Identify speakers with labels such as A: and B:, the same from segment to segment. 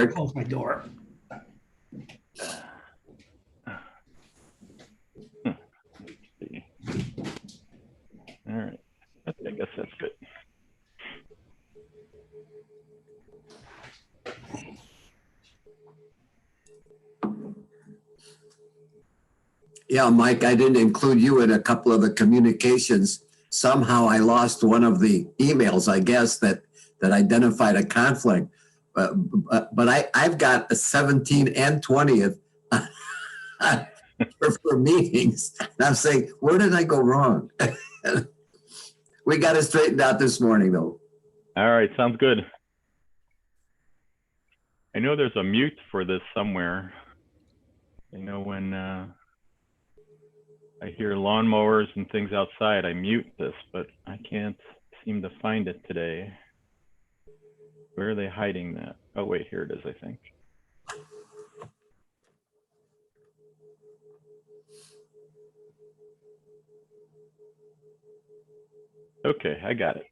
A: Mark.
B: Close my door.
C: All right. I guess that's good.
A: Yeah, Mike, I didn't include you in a couple of the communications. Somehow I lost one of the emails, I guess, that identified a conflict. But I've got a 17th and 20th for meetings. And I'm saying, where did I go wrong? We got it straightened out this morning, though.
C: All right, sounds good. I know there's a mute for this somewhere. I know when I hear lawnmowers and things outside, I mute this, but I can't seem to find it today. Where are they hiding that? Oh, wait, here it is, I think. Okay, I got it.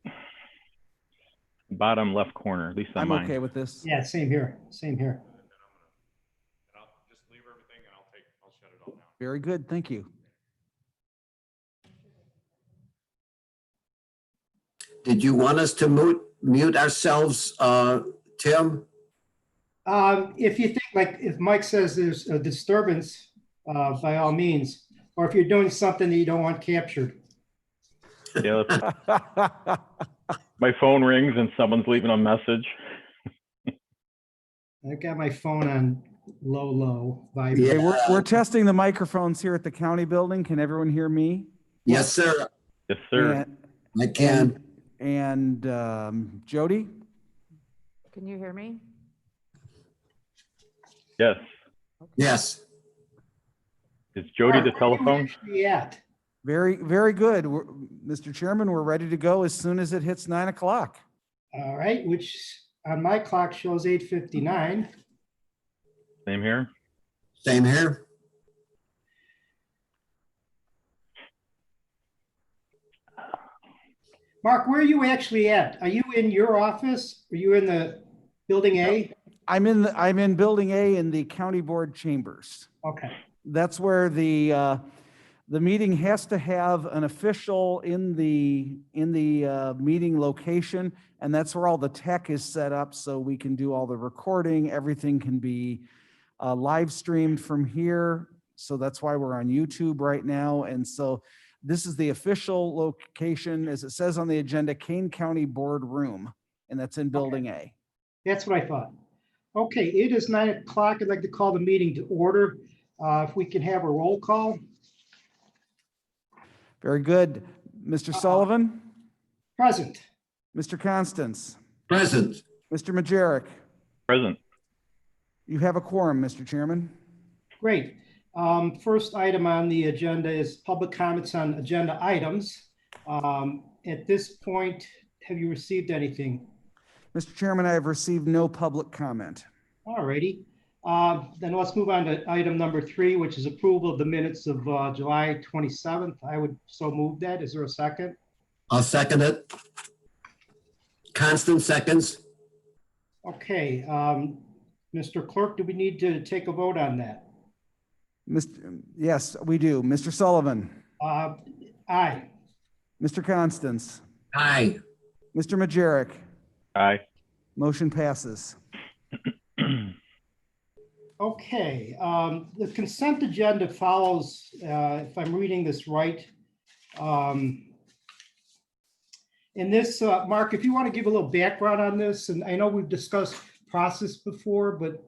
C: Bottom left corner, at least on mine.
D: I'm okay with this.
B: Yeah, same here. Same here.
E: And I'll just leave everything and I'll shut it all down.
D: Very good. Thank you.
A: Did you want us to mute ourselves, Tim?
B: If you think, like, if Mike says there's a disturbance, by all means, or if you're doing something that you don't want captured.
C: Yeah, my phone rings and someone's leaving a message.
B: I got my phone on low vibrate.
A: Yeah.
D: Okay, we're testing the microphones here at the county building. Can everyone hear me?
A: Yes, sir.
C: Yes, sir.
A: I can.
D: And Jody?
F: Can you hear me?
C: Yes.
A: Yes.
C: Is Jody the
B: Where are you
C: telephone?
B: actually at?
D: Very, very good. Mr. Chairman, we're ready to go as soon as it hits 9 o'clock.
B: All right, which on my clock shows 8:59.
C: Same here.
A: Same here.
B: Mark, where are you actually at? Are you in your office? Are you in the building A?
D: I'm in Building A in the County Board chambers.
B: Okay.
D: That's where the meeting has to have an official in the meeting location, and that's where all the tech is set up so we can do all the recording. Everything can be live streamed from here. So that's why we're on YouTube right now. And so this is the official location, as it says on the agenda, Kane County Board Room, and that's in Building A.
B: That's what I thought. Okay, it is 9 o'clock. I'd like to call the meeting to order. If we can have a roll call.
D: Very good. Mr. Sullivan,
B: Present.
D: Mr. Constance,
A: Present.
D: Mr. Majerick.
C: Present.
D: You have a quorum, Mr. Chairman.
B: Great. First item on the agenda is public comments on agenda items. At this point, have you received anything?
D: Mr. Chairman, I have received no public comment.
B: All righty. Then let's move on to item number 3, which is approval of the minutes of July 27th. I would so move that. Is there a second?
A: I'll second it. Constant seconds.
B: Okay. Mr. Clerk, do we need to take a vote on that?
D: Yes, we do. Mr. Sullivan,
B: Aye.
D: Mr. Constance,
A: Aye.
D: Mr. Majerick.
C: Aye.
D: Motion passes.
B: Okay, the consent agenda follows, if I'm reading this right. In this, Mark, if you want to give a little background on this, and I know we've discussed process before, but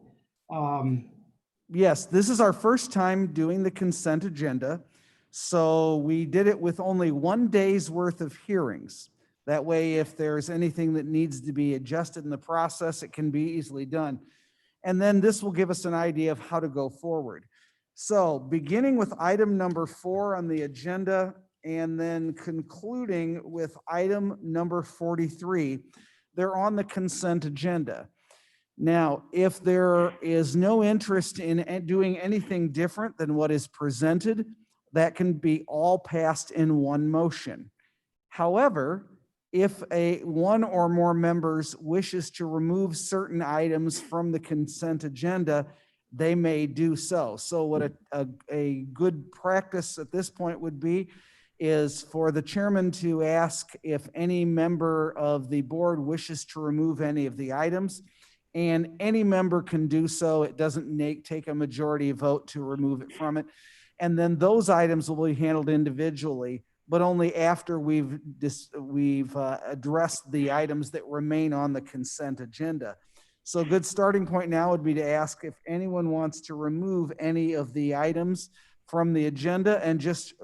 D: Yes, this is our first time doing the consent agenda. So we did it with only 1 day's worth of hearings. That way, if there's anything that needs to be adjusted in the process, it can be easily done. And then this will give us an idea of how to go forward. So beginning with item number 4 on the agenda and then concluding with item number 43, they're on the consent agenda. Now, if there is no interest in doing anything different than what is presented, that can be all passed in one motion. However, if one or more members wishes to remove certain items from the consent agenda, they may do so. So what a good practice at this point would be is for the chairman to ask if any member of the board wishes to remove any of the items, and any member can do so. It doesn't take a majority vote to remove it from it. And then those items will be handled individually, but only after we've addressed the items that remain on the consent agenda. So a good starting point now would be to ask if anyone wants to remove any of the items from the agenda, and just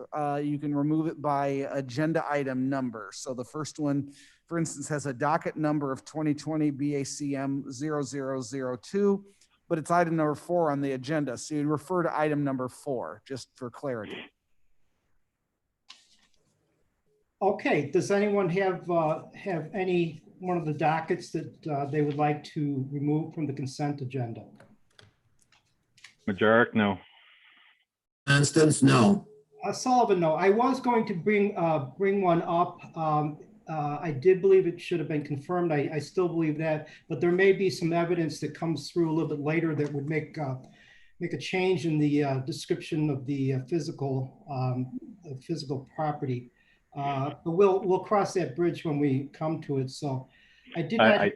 D: you can remove it by agenda item number. So the first one, for instance, has a docket number of 2020 BACM 0002, but it's item number 4 on the agenda. So you'd refer to item number 4, just for clarity.
B: Okay, does anyone have any one of the dockets that they would like to remove from the consent agenda?
C: Majoric, no.
A: Constance, no.
B: Sullivan, no. I was going to bring one up. I did believe it should have been confirmed. I still believe that, but there may be some evidence that comes through a little bit later that would make a change in the description of the physical property. But we'll cross that bridge when we come to it. So I did not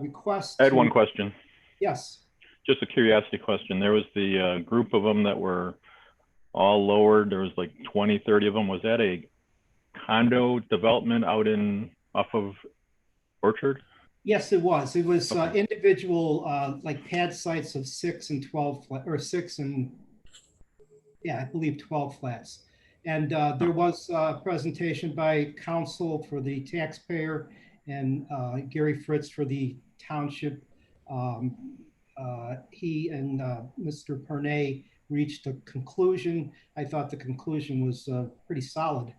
B: request.
C: I had one question.
B: Yes.
C: Just a curiosity question. There was the group of them that were all lowered. There was like 20, 30 of them. Was that a condo development out off of Orchard?
B: Yes, it was. It was
C: Okay.
B: Individual like pad sites of 6 and 12 or 6 and I believe 12 flats. And there was a presentation by counsel for the taxpayer and Gary Fritz for the township. He and Mr. Pernay reached a conclusion. I thought the conclusion was pretty solid,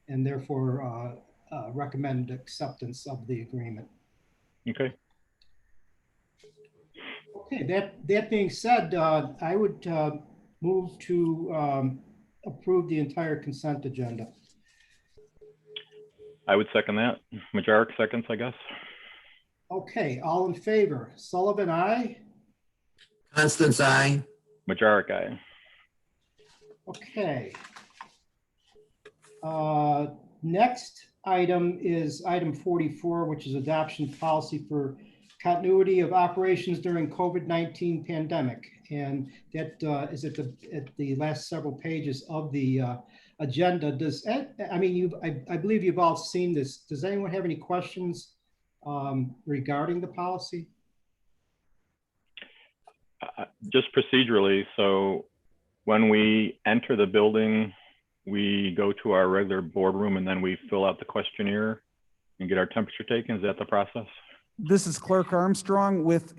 B: and therefore recommend acceptance of the agreement.
C: Okay.
B: Okay, that being said, I would move to approve the entire consent agenda.
C: I would second that. Majoric seconds, I guess.
B: Okay, all in favor? Sullivan, aye?
A: Constance, aye.
C: Majoric, aye.
B: Okay. Next item is item 44, which is adoption policy for continuity of operations during COVID-19 pandemic. And that is at the last several pages of the agenda. I believe you've all seen this. Does anyone have any questions regarding the policy?
C: Just procedurally, so when we enter the building, we go to our regular boardroom and then we fill out the questionnaire and get our temperature taken. Is that the process?
D: This is Clerk Armstrong with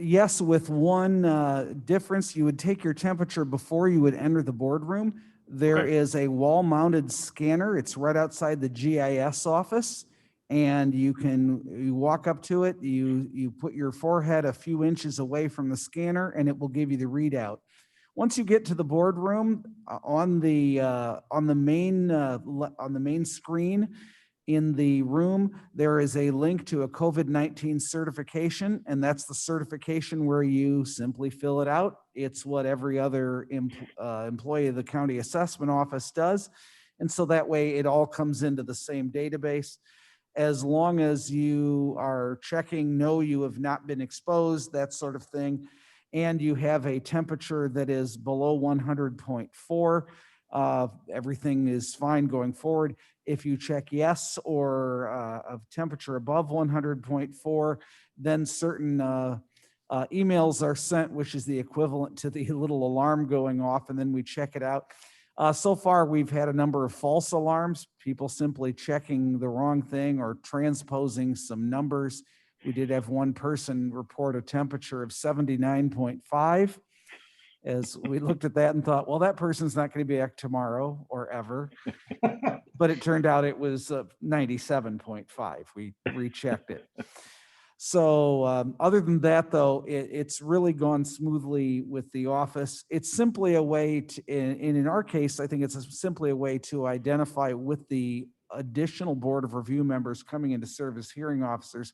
D: one difference. You would take your temperature before you would enter the boardroom. There
C: Okay.
D: is a wall-mounted scanner. It's right outside the GIS office. And you walk up to it, you put your forehead a few inches away from the scanner, and it will give you the readout. Once you get to the boardroom, on the main screen in the room, there is a link to a COVID-19 certification, and that's the certification where you simply fill it out. It's what every other employee of the county assessment office does. And so that way it all comes into the same database. As long as you are checking, no, you have not been exposed, that sort of thing, and you have a temperature that is below 100.4, everything is fine going forward. If you check yes or a temperature above 100.4, then certain emails are sent, which is the equivalent to the little alarm going off, and then we check it out. So far, we've had a number of false alarms, people simply checking the wrong thing or transposing some numbers. We did have one person report a temperature of 79.5. As we looked at that and thought, well, that person's not going to be back tomorrow or ever. But it turned out it was 97.5. We rechecked it. So other than that, though, it's really gone smoothly with the office. It's simply a way to, in our case, I think it's simply a way to identify with the additional Board of Review members coming in to serve as hearing officers,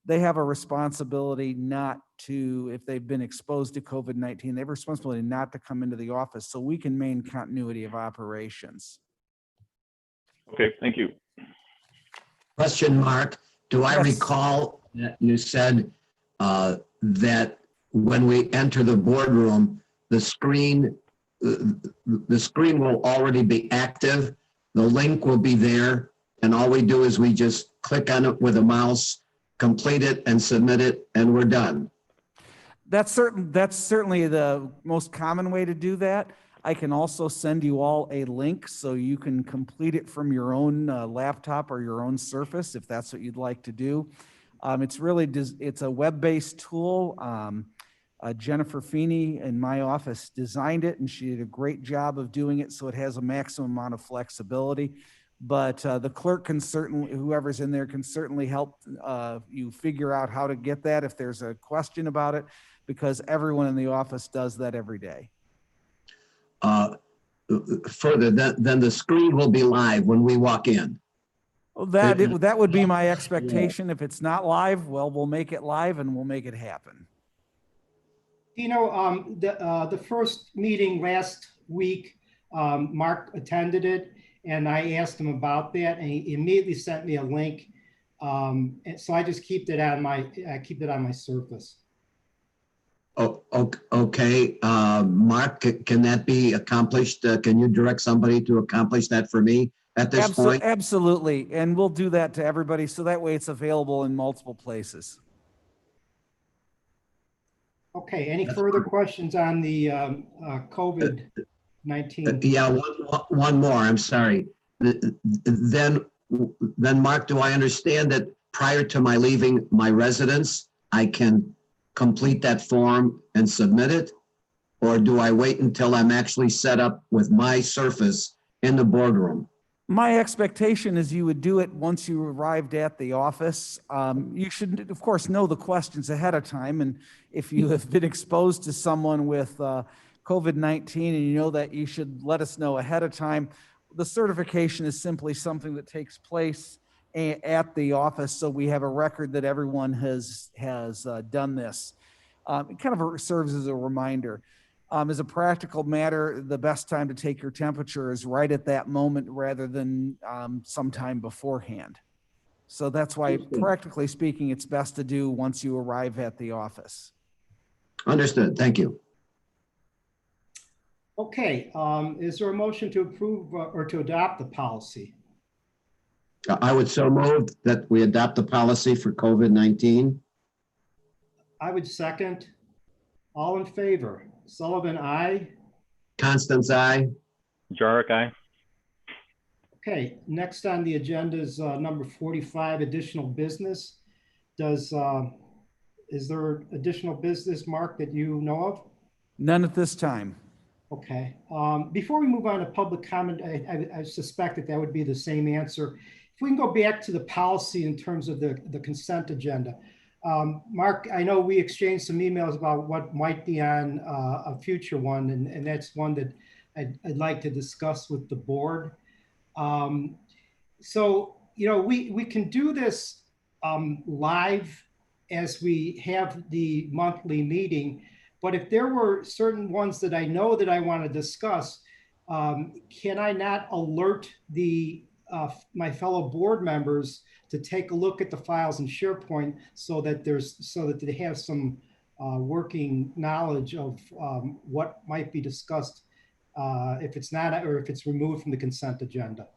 D: they have a responsibility not to, if they've been exposed to COVID-19, they have a responsibility not to come into the office so we can maintain continuity of operations.
C: Okay, thank you.
A: Question, Mark. Do I
D: Yes.
A: recall that you said that when we enter the boardroom, the screen will already be active, the link will be there, and all we do is we just click on it with a mouse, complete it and submit it, and we're done.
D: That's certainly the most common way to do that. I can also send you all a link so you can complete it from your own laptop or your own Surface if that's what you'd like to do. It's a web-based tool. Jennifer Feeney in my office designed it, and she did a great job of doing it so it has a maximum amount of flexibility. But the clerk can certainly, whoever's in there can certainly help you figure out how to get that if there's a question about it, because everyone in the office does that every day.
A: Further, then the screen will be live when we walk in.
D: Well, that would be my expectation. If it's not live, well, we'll make it live and we'll make it happen.
B: You know, the first meeting last week, Mark attended it, and I asked him about that, and he immediately sent me a link. And so I just keep it on my Surface.
A: Oh, okay. Mark, can that be accomplished? Can you direct somebody to accomplish that for me at this point?
D: Absolutely. And we'll do that to everybody so that way it's available in multiple places.
B: Okay, any further questions on the COVID-19?
A: Yeah, one more, I'm sorry. Then, Mark, do I understand that prior to my leaving my residence, I can complete that form and submit it? Or do I wait until I'm actually set up with my Surface in the boardroom?
D: My expectation is you would do it once you arrived at the office. You should, of course, know the questions ahead of time. And if you have been exposed to someone with COVID-19 and you know that, you should let us know ahead of time. The certification is simply something that takes place at the office, so we have a record that everyone has done this. It kind of serves as a reminder. As a practical matter, the best time to take your temperature is right at that moment rather than sometime beforehand. So that's why, practically speaking, it's best to do once you arrive at the office.
A: Understood. Thank you.
B: Okay, is there a motion to approve or to adopt the policy?
A: I would so move that we adopt the policy for COVID-19.
B: I would second. All in favor? Sullivan, aye.
A: Constance, aye.
C: Jarek, aye.
B: Okay, next on the agenda is number 45, additional business. Is there additional business, Mark, that you know of?
D: None at this time.
B: Okay. Before we move on to public comment, I suspect that would be the same answer. If we can go back to the policy in terms of the consent agenda. Mark, I know we exchanged some emails about what might be on a future one, and that's one that I'd like to discuss with the board. So, you know, we can do this live as we have the monthly meeting, but if there were certain ones that I know that I want to discuss, can I not alert my fellow board members to take a look at the files in SharePoint so that they have some working knowledge of what might be discussed if it's not, or if it's removed from the consent agenda?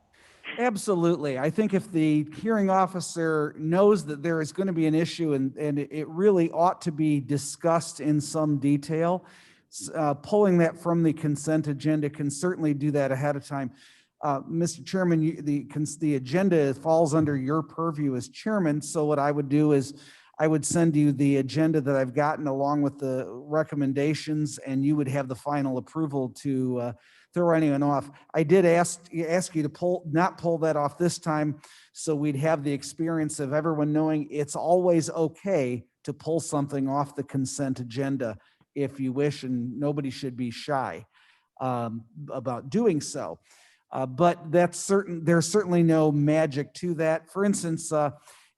D: Absolutely. I think if the hearing officer knows that there is going to be an issue and it really ought to be discussed in some detail, pulling that from the consent agenda can certainly do that ahead of time. Mr. Chairman, the agenda falls under your purview as chairman. So what I would do is I would send you the agenda that I've gotten along with the recommendations, and you would have the final approval to throw anyone off. I did ask you to not pull that off this time, so we'd have the experience of everyone knowing it's always okay to pull something off the consent agenda if you wish, and nobody should be shy about doing so. But that's certain. There's certainly no magic to that. For instance,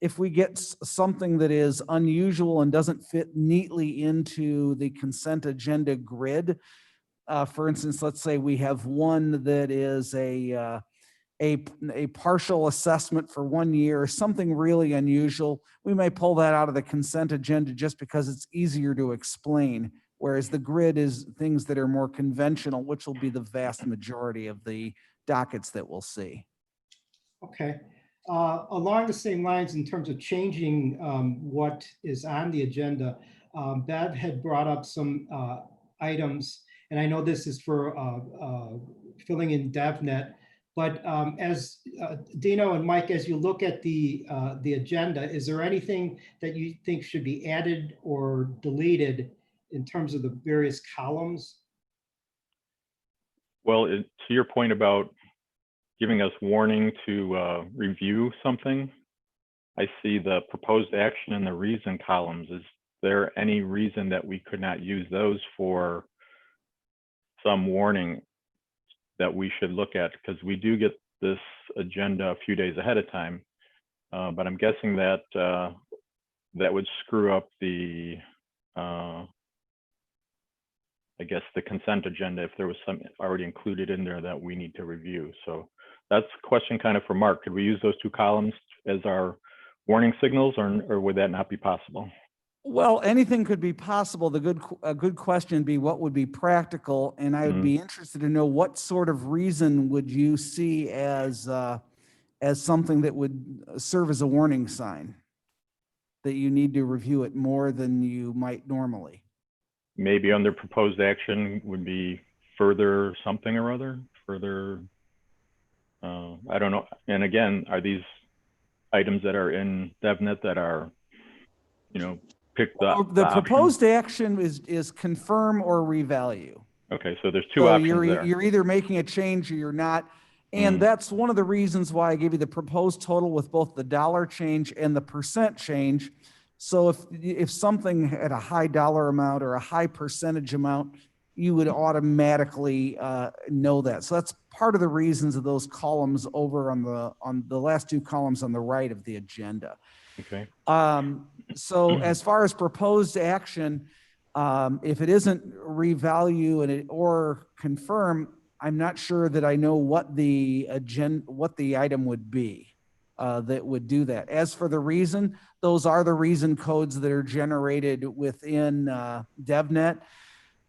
D: if we get something that is unusual and doesn't fit neatly into the consent agenda grid, for instance, let's say we have one that is a partial assessment for 1 year, something really unusual, we may pull that out of the consent agenda just because it's easier to explain. Whereas the grid is things that are more conventional, which will be the vast majority of the dockets that we'll see.
B: Okay. Along the same lines, in terms of changing what is on the agenda, Bev had brought up some items, and I know this is for filling in DevNet, but as Dino and Mike, as you look at the agenda, is there anything that you think should be added or deleted in terms of the various columns?
C: Well, to your point about giving us warning to review something, I see the proposed action and the reason columns. Is there any reason that we could not use those for some warning that we should look at? Because we do get this agenda a few days ahead of time, but I'm guessing that that would screw up the I guess the consent agenda if there was some already included in there that we need to review. So that's a question kind of for Mark. Could we use those two columns as our warning signals, or would that not be possible?
D: Well, anything could be possible. A good question would be what would be practical, and I would be interested to know what sort of reason would you see as something that would serve as a warning sign that you need to review it more than you might normally.
C: Maybe under proposed action would be further something or other, further, I don't know. And again, are these items that are in DevNet that are, you know, pick
D: the proposed action is confirm or revalue.
C: Okay, so there's two options there.
D: You're either making a change or you're not. And that's one of the reasons why I gave you the proposed total with both the dollar change and the percent change. So if something at a high dollar amount or a high percentage amount, you would automatically know that. So that's part of the reasons of those columns over on the last two columns on the right of the agenda.
C: Okay.
D: So as far as proposed action, if it isn't revalue or confirm, I'm not sure that I know what the item would be that would do that. As for the reason, those are the reason codes that are generated within DevNet.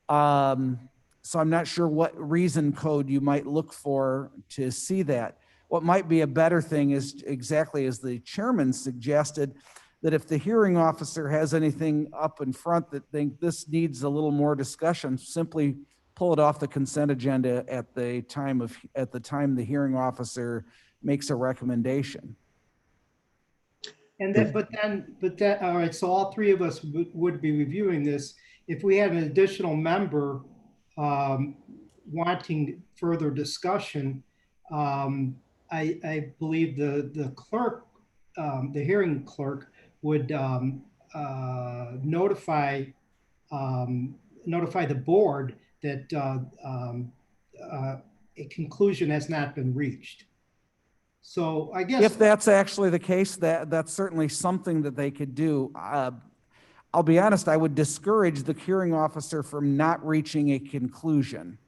D: So I'm not sure what reason code you might look for to see that. What might be a better thing is exactly as the chairman suggested, that if the hearing officer has anything up in front that think this needs a little more discussion, simply pull it off the consent agenda at the time the hearing officer makes a recommendation.
B: And then, all right, so all three of us would be reviewing this. If we had an additional member wanting further discussion, I believe the clerk, the hearing clerk would notify the board that a conclusion has not been reached. So I guess
D: if that's actually the case, that's certainly something that they could do. I'll be honest, I would discourage the hearing officer from not reaching a conclusion,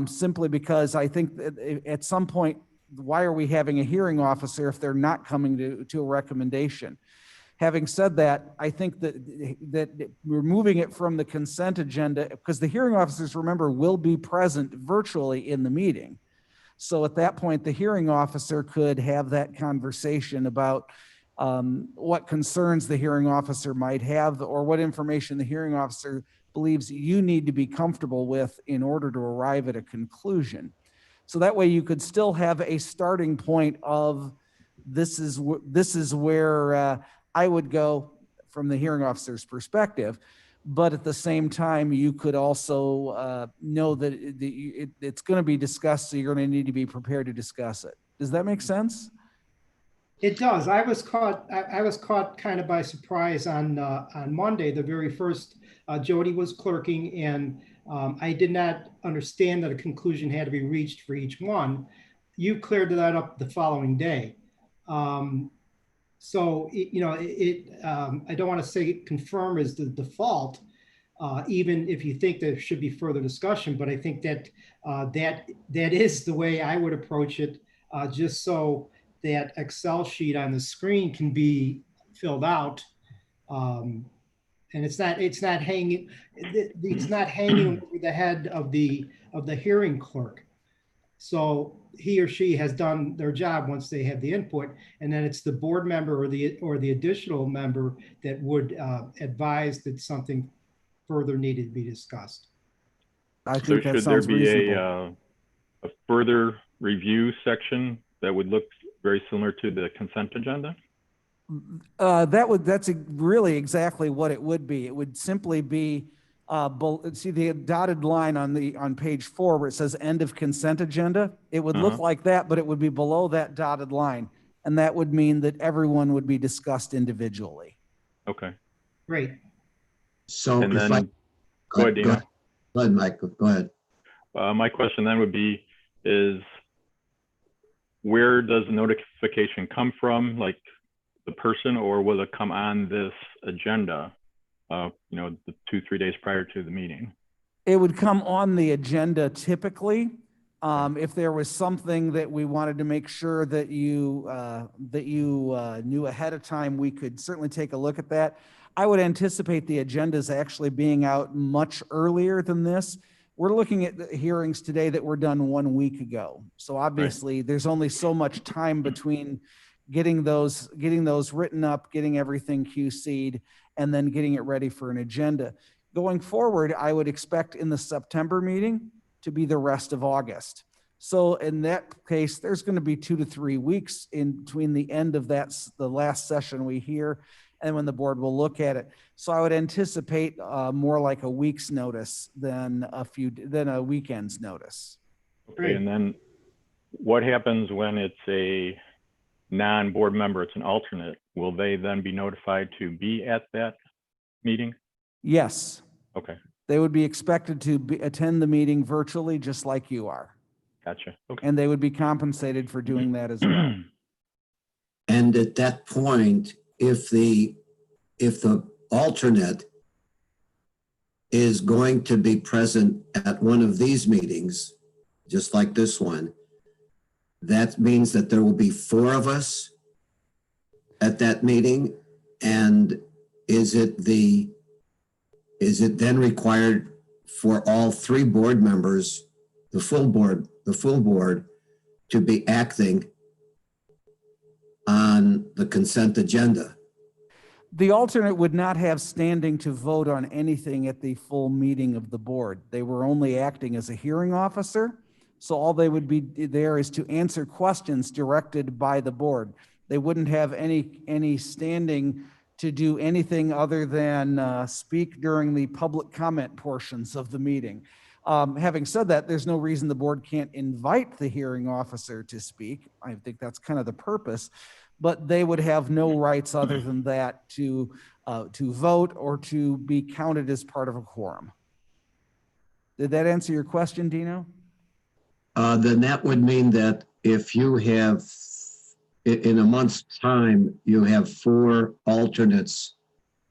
D: simply because I think that at some point, why are we having a hearing officer if they're not coming to a recommendation? Having said that, I think that removing it from the consent agenda, because the hearing officers, remember, will be present virtually in the meeting. So at that point, the hearing officer could have that conversation about what concerns the hearing officer might have or what information the hearing officer believes you need to be comfortable with in order to arrive at a conclusion. So that way you could still have a starting point of this is where I would go from the hearing officer's perspective. But at the same time, you could also know that it's going to be discussed, so you're going to need to be prepared to discuss it. Does that make sense?
B: it does. I was caught kind of by surprise on Monday, the very first. Jody was clerking, and I did not understand that a conclusion had to be reached for each one. you cleared that up the following day. So, I don't want to say confirm is the default, even if you think there should be further discussion, but I think that that is the way I would approach it, just so that Excel sheet on the screen can be filled out. And it's not hanging over the head of the hearing clerk. So he or she has done their job once they have the input, and then it's the board member or the additional member that would advise that something further needed to be discussed.
D: I
C: So
D: think that
C: should there
D: sounds
C: be
D: reasonable.
C: a further review section that would look very similar to the consent agenda?
D: That's really exactly what it would be. It would simply be, see the dotted line on page 4 where it says end of consent agenda. It would look like that, but it would be below that dotted line. And that would mean that everyone would be discussed individually.
C: Okay.
B: Great.
A: So
C: And
A: if
C: then,
A: I,
C: go ahead, Dino.
A: Go ahead, Michael, go ahead.
C: My question then would be, is where does the notification come from? Like the person, or will it come on this agenda, the 2-3 days prior to the meeting?
D: It would come on the agenda typically. If there was something that we wanted to make sure that you knew ahead of time, we could certainly take a look at that. I would anticipate the agendas actually being out much earlier than this. We're looking at the hearings today that were done 1 week ago. So obviously there's only so much time between getting those written up, getting everything QC'd, and then getting it ready for an agenda. Going forward, I would expect in the September meeting to be the rest of August. So in that case, there's going to be 2 to 3 weeks in between the end of the last session we hear and when the board will look at it. So I would anticipate more like a week's notice than a weekend's notice.
C: Okay, and then what happens when it's a non-board member, it's an alternate? Will they then be notified to be at that meeting?
D: Yes.
C: Okay.
D: They would be expected to attend the meeting virtually, just like you are.
C: Gotcha. Okay.
D: And they would be compensated for doing that as well.
A: And at that point, if the alternate is going to be present at one of these meetings, just like this one, that means that there will be 4 of us at that meeting. And is it then required for all 3 board members, the full board, to be acting on the consent agenda?
D: The alternate would not have standing to vote on anything at the full meeting of the board. They were only acting as a hearing officer. So all they would be there is to answer questions directed by the board. They wouldn't have any standing to do anything other than speak during the public comment portions of the meeting. Having said that, there's no reason the board can't invite the hearing officer to speak. I think that's kind of the purpose, but they would have no rights other than that to vote or to be counted as part of a quorum. Did that answer your question, Dino?
A: Then that would mean that if you have, in a month's time, you have 4 alternates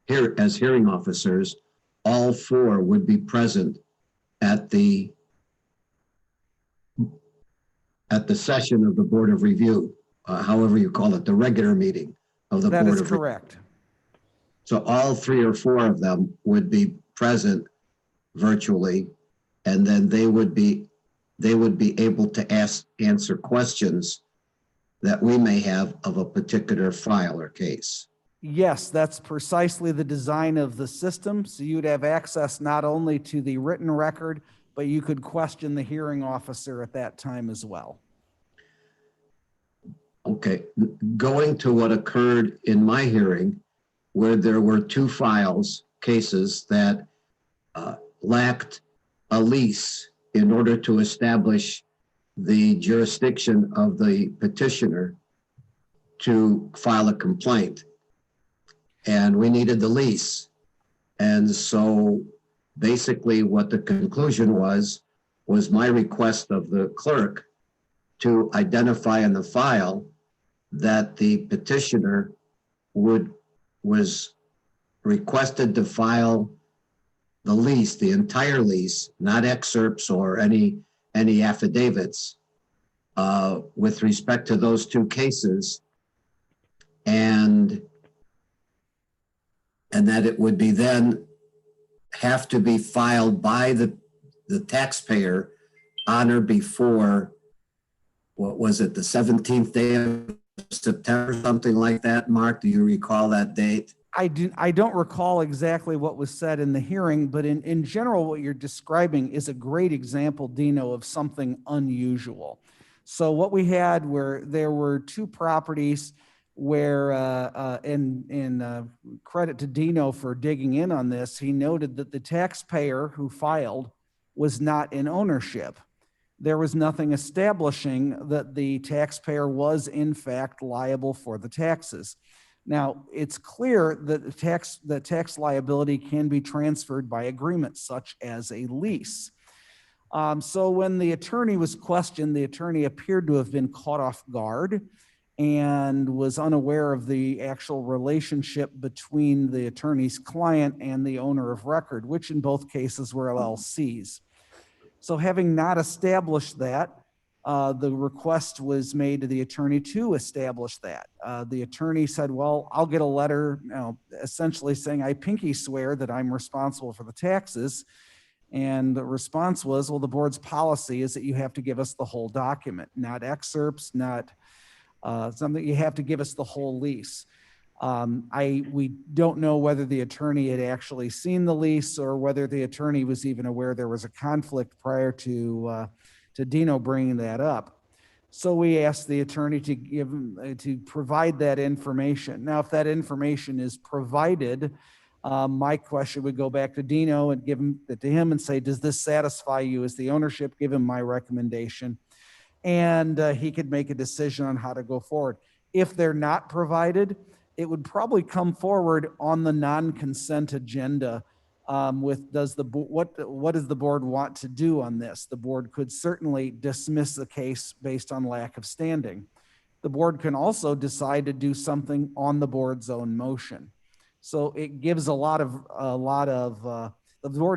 A: here as hearing officers, all 4 would be present at the session of the Board of Review, however you call it, the regular meeting of the Board of Review.
D: That is correct.
A: So all 3 or 4 of them would be present virtually, and then they would be able to answer questions that we may have of a particular file or case.
D: Yes, that's precisely the design of the system. So you'd have access not only to the written record, but you could question the hearing officer at that time as well.
A: Okay, going to what occurred in my hearing, where there were 2 cases that lacked a lease in order to establish the jurisdiction of the petitioner to file a complaint. And we needed the lease. And so basically what the conclusion was my request of the clerk to identify in the file that the petitioner was requested to file the lease, the entire lease, not excerpts or any affidavits, with respect to those two cases, and that it would be then have to be filed by the taxpayer on or before, what was it, the 17th day of September, something like that. Mark, do you recall that date?
D: I don't recall exactly what was said in the hearing, but in general, what you're describing is a great example, Dino, of something unusual. So what we had were, there were two properties where, in credit to Dino for digging in on this, he noted that the taxpayer who filed was not in ownership. There was nothing establishing that the taxpayer was in fact liable for the taxes. Now, it's clear that the tax liability can be transferred by agreement, such as a lease. So when the attorney was questioned, the attorney appeared to have been caught off guard and was unaware of the actual relationship between the attorney's client and the owner of record, which in both cases were LLCs. So having not established that, the request was made to the attorney to establish that. The attorney said, well, I'll get a letter, essentially saying I pinky swear that I'm responsible for the taxes. And the response was, well, the board's policy is that you have to give us the whole document, not excerpts, not something. You have to give us the whole lease. We don't know whether the attorney had actually seen the lease or whether the attorney was even aware there was a conflict prior to Dino bringing that up. So we asked the attorney to provide that information. Now, if that information is provided, my question would go back to Dino and give it to him and say, does this satisfy you as the ownership? Give him my recommendation. And he could make a decision on how to go forward. If they're not provided, it would probably come forward on the non-consent agenda with what does the board want to do on this? The board could certainly dismiss the case based on lack of standing. The board can also decide to do something on the board's own motion. So it gives the board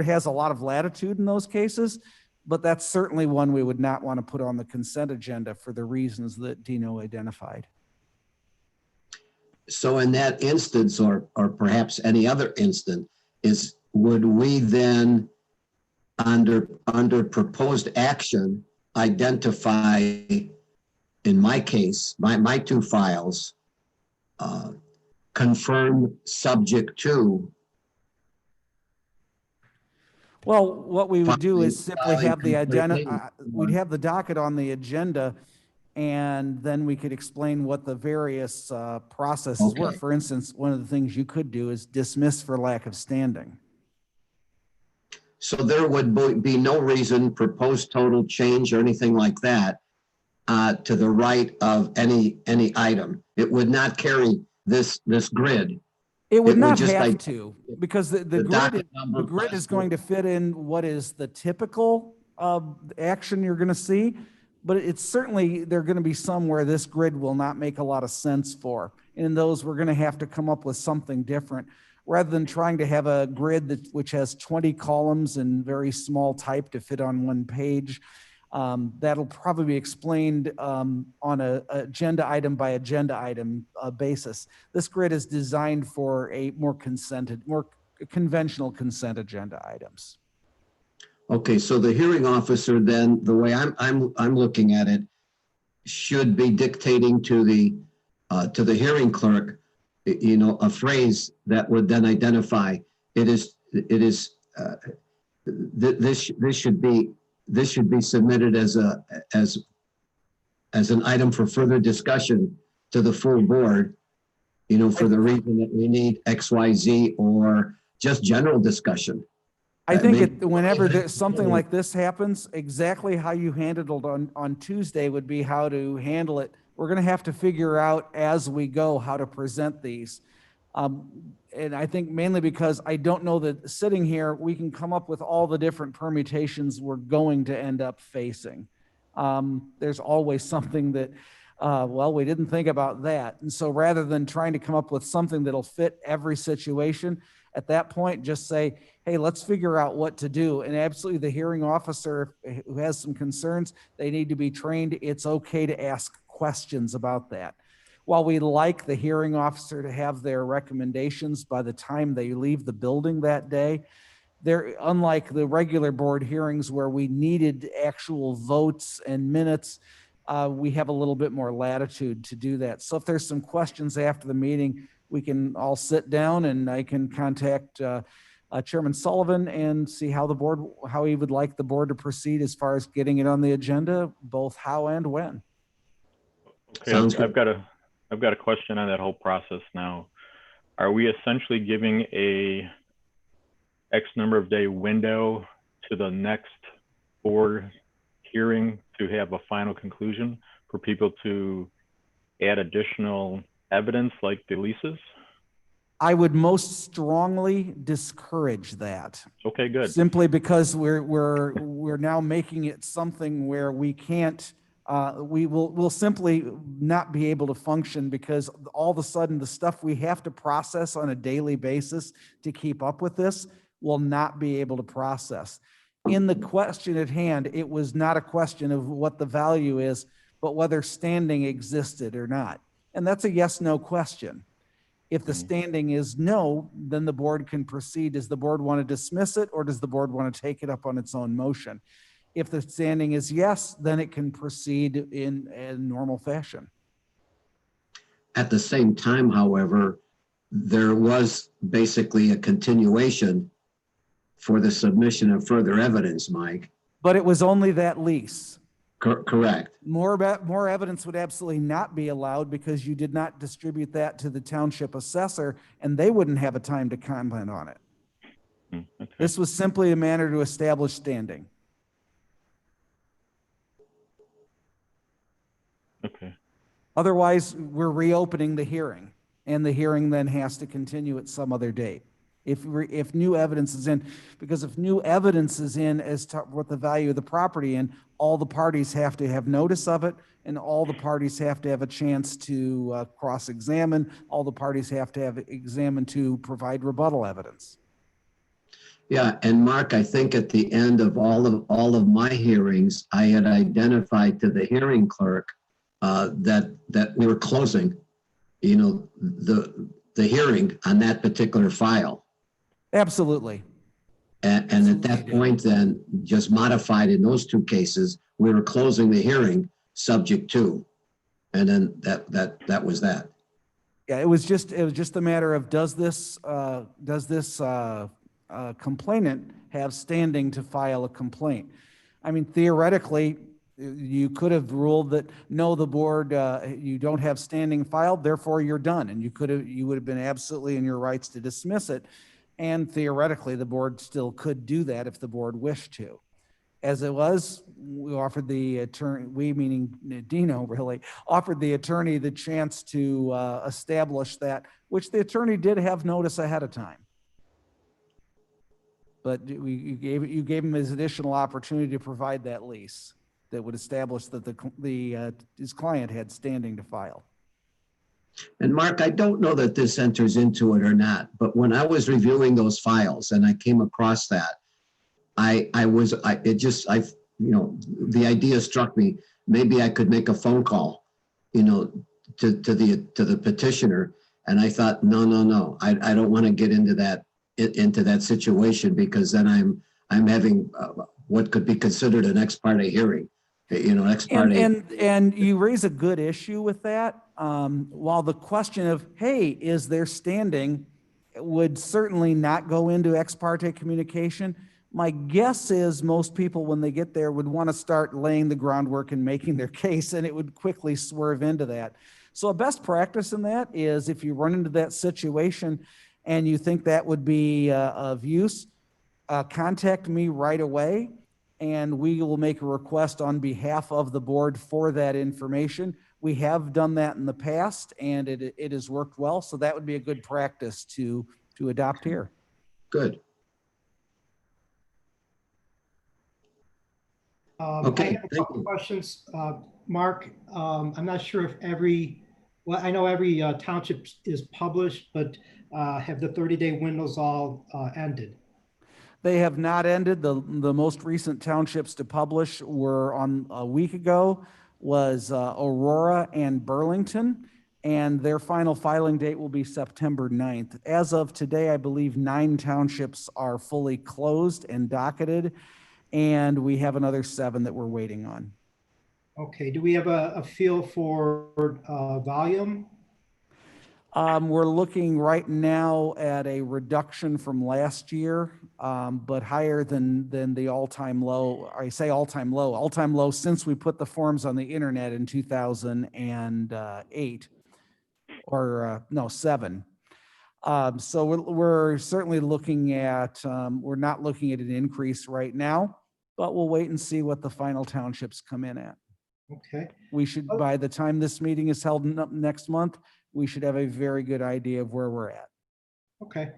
D: has a lot of latitude in those cases, but that's certainly one we would not want to put on the consent agenda for the reasons that Dino identified.
A: So in that instance, or perhaps any other instance, would we then, under proposed action, identify, in my case, my two files, confirm subject to?
D: Well, what we would do is simply have the
A: Filing
D: we'd have the docket on the agenda, and then we could explain what the various processes were.
A: Okay.
D: For instance, one of the things you could do is dismiss for lack of standing.
A: So there would be no reason, proposed total change or anything like that, to the right of any item. It would not carry this grid.
D: It would
A: It would
D: not
A: just
D: have
A: like
D: to, because the
A: docket number
D: grid
A: plus
D: is going to fit in what is the typical action you're going to see, but it's certainly, there are going to be some where this grid will not make a lot of sense for. And in those, we're going to have to come up with something different. Rather than trying to have a grid which has 20 columns and very small type to fit on one page, that'll probably be explained on a agenda item by agenda item basis. This grid is designed for a more conventional consent agenda items.
A: Okay, so the hearing officer then, the way I'm looking at it, should be dictating to the hearing clerk, a phrase that would then identify this should be submitted as an item for further discussion to the full board, for the reason that we need X, Y, Z, or just general discussion.
D: I think whenever something like this happens, exactly how you handled it on Tuesday would be how to handle it. We're going to have to figure out as we go how to present these. And I think mainly because I don't know that sitting here, we can come up with all the different permutations we're going to end up facing. there's always something that, well, we didn't think about that. And so rather than trying to come up with something that'll fit every situation, at that point, just say, hey, let's figure out what to do. And absolutely, the hearing officer who has some concerns, they need to be trained. It's okay to ask questions about that. While we like the hearing officer to have their recommendations by the time they leave the building that day, they're unlike the regular board hearings where we needed actual votes and minutes. We have a little bit more latitude to do that. So if there's some questions after the meeting, we can all sit down and I can contact Chairman Sullivan and see how he would like the board to proceed as far as getting it on the agenda, both how and when.
C: Okay,
A: Sounds
C: I've
A: good.
C: got a question on that whole process now. Are we essentially giving a X number of day window to the next board hearing to have a final conclusion for people to add additional evidence like the leases?
D: I would most strongly discourage that.
C: Okay, good.
D: Simply because we're now making it something where we can't, we'll simply not be able to function because all of a sudden the stuff we have to process on a daily basis to keep up with this will not be able to process. In the question at hand, it was not a question of what the value is, but whether standing existed or not. And that's a yes/no question. If the standing is no, then the board can proceed. Does the board want to dismiss it or does the board want to take it up on its own motion? If the standing is yes, then it can proceed in a normal fashion.
A: At the same time, however, there was basically a continuation for the submission of further evidence, Mike.
D: But it was only that lease.
A: Correct.
D: More evidence would absolutely not be allowed because you did not distribute that to the township assessor and they wouldn't have a time to comment on it.
C: Okay.
D: This was simply a manner to establish standing.
C: Okay.
D: Otherwise, we're reopening the hearing and the hearing then has to continue at some other date. If new evidence is in, because if new evidence is in as to what the value of the property and all the parties have to have notice of it and all the parties have to have a chance to cross-examine, all the parties have to have examined to provide rebuttal evidence.
A: Yeah, and Mark, I think at the end of all of my hearings, I had identified to the hearing clerk that we were closing, the hearing on that particular file.
D: Absolutely.
A: And at that point, then, just modified in those two cases, we were closing the hearing subject to, and then that was that.
D: Yeah, it was just a matter of does this complainant have standing to file a complaint? I mean, theoretically, you could have ruled that no, the board, you don't have standing filed, therefore you're done, and you would have been absolutely in your rights to dismiss it. And theoretically, the board still could do that if the board wished to. As it was, we offered the attorney, we meaning Dino really, offered the attorney the chance to establish that, which the attorney did have notice ahead of time. But you gave him his additional opportunity to provide that lease that would establish that his client had standing to file.
A: And Mark, I don't know that this enters into it or not, but when I was reviewing those files and I came across that, the idea struck me, maybe I could make a phone call, to the petitioner. And I thought, no, I don't want to get into that situation because then I'm having what could be considered an ex parte hearing. And
D: you raise a good issue with that. While the question of, hey, is there standing would certainly not go into ex parte communication, my guess is most people, when they get there, would want to start laying the groundwork and making their case, and it would quickly swerve into that. So a best practice in that is if you run into that situation and you think that would be of use, contact me right away. And we will make a request on behalf of the board for that information. We have done that in the past, and it has worked well. So that would be a good practice to adopt here.
A: Good.
B: I
A: Okay,
B: have a
A: thank
B: couple
A: you.
B: questions. Mark, I'm not sure if well, I know every township is published, but have the 30-day windows all ended?
D: They have not ended. The most recent townships to publish were on a week ago was Aurora and Burlington, and their final filing date will be September 9th. As of today, I believe 9 townships are fully closed and docketed, and we have another 7 that we're waiting on.
B: Okay, do we have a feel for volume?
D: We're looking right now at a reduction from last year, but higher than the all-time low. I say all-time low since we put the forms on the internet in 2008 or no, 7. So we're certainly looking at, we're not looking at an increase right now, but we'll wait and see what the final townships come in at.
B: Okay,
D: We should, by the time this meeting is held next month, we should have a very good idea of where we're at.
B: okay.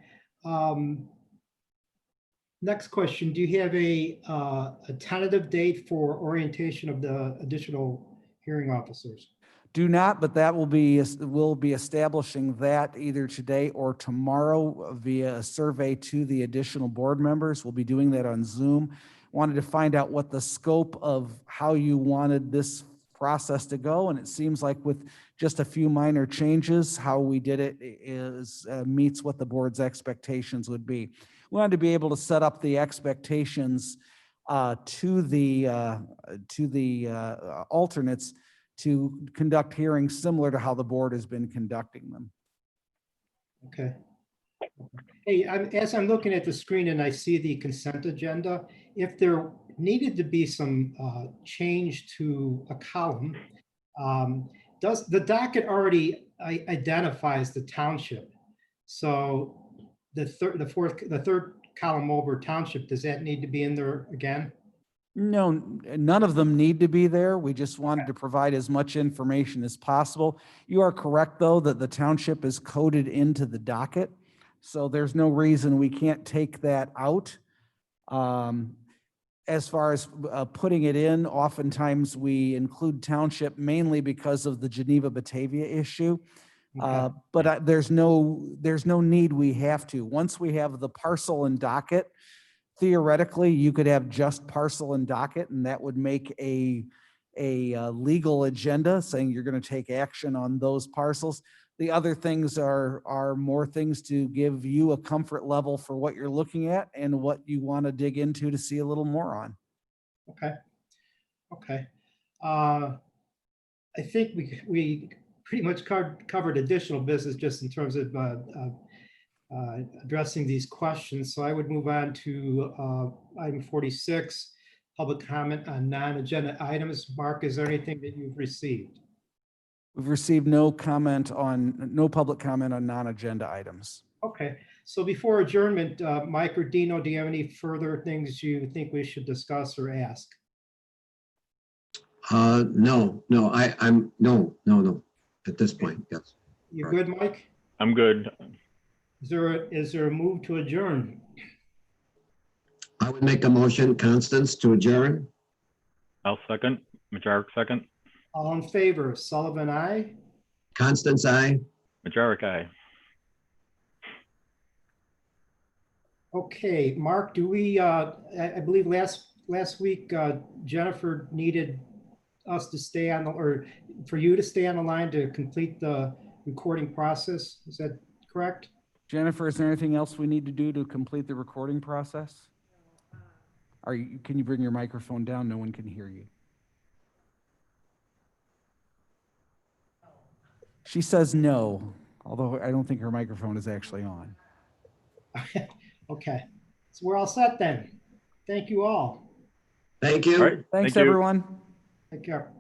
B: Next question, do you have a tentative date for orientation of the additional hearing officers?
D: Do not, but that we'll be establishing that either today or tomorrow via a survey to the additional board members. We'll be doing that on Zoom. Wanted to find out what the scope of how you wanted this process to go, and it seems like with just a few minor changes, how we did it is meets what the board's expectations would be. We wanted to be able to set up the expectations to the alternates to conduct hearings similar to how the board has been conducting them.
B: Okay. Hey, as I'm looking at the screen and I see the consent agenda, if there needed to be some change to a column, does the docket already identifies the township? So the third column over township, does that need to be in there again?
D: No, none of them need to be there. We just wanted to provide as much information as possible. You are correct, though, that the township is coded into the docket. So there's no reason we can't take that out. As far as putting it in, oftentimes we include township mainly because of the Geneva Batavia issue.
B: Okay.
D: But there's no need we have to. Once we have the parcel and docket, theoretically, you could have just parcel and docket, and that would make a legal agenda saying you're going to take action on those parcels. The other things are more things to give you a comfort level for what you're looking at and what you want to dig into to see a little more on.
B: Okay. Okay. I think we pretty much covered additional business just in terms of addressing these questions. So I would move on to item 46, public comment on non-agenda items. Mark, is there anything that you've received?
D: We've received no public comment on non-agenda items.
B: Okay, so before adjournment, Mike or Dino, do you have any further things you think we should discuss or ask?
A: No, at this point, yes.
B: You good, Mike?
C: I'm good.
B: Is there a move to adjourn?
A: I would make a motion, Constance, to adjourn.
C: I'll second. Majaric second.
B: All in favor, Sullivan, aye?
A: Constance, aye.
C: Majaric, aye.
B: Okay, Mark, do we, I believe last week, Jennifer needed us to stay on, or for you to stay on the line to complete the recording process. Is that correct?
D: Jennifer, is there anything else we need to do to complete the recording process? Can you bring your microphone down? No one can hear you. She says no, although I don't think her microphone is actually on.
B: Okay, so we're all set then. Thank you all.
A: Thank you.
C: All right.
D: Thanks,
C: Thank you.
D: everyone.
B: Take care.